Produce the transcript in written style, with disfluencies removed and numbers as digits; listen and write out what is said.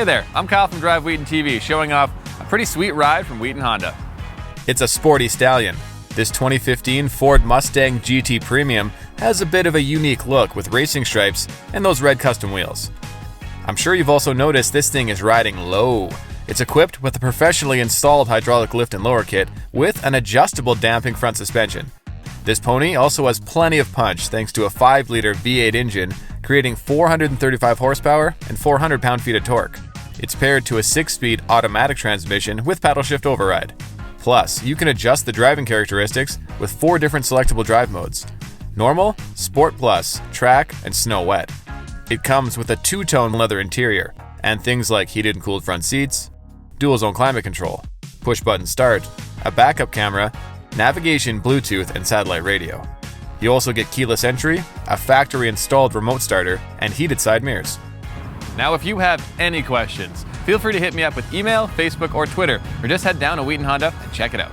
Hey there, I'm Kyle from Drive Wheaton TV, showing off a pretty sweet ride from Wheaton Honda. It's a sporty stallion. This 2015 Ford Mustang GT Premium has a bit of a unique look with racing stripes and those red custom wheels. I'm sure you've also noticed this thing is riding low. It's equipped with a professionally installed hydraulic lift and lower kit with an adjustable damping front suspension. This pony also has plenty of punch thanks to a 5-liter V8 engine, creating 435 horsepower and 400 pound-feet of torque. It's paired to a 6-speed automatic transmission with paddle shift override. Plus, you can adjust the driving characteristics with 4 different selectable drive modes: Normal, Sport Plus, Track, and Snow Wet. It comes with a 2-tone leather interior and things like heated and cooled front seats, dual-zone climate control, push-button start, a backup camera, navigation, Bluetooth, and satellite radio. You also get keyless entry, a factory-installed remote starter, and heated side mirrors. Now, if you have any questions, feel free to hit me up with email, Facebook, or Twitter, or just head down to Wheaton Honda and check it out.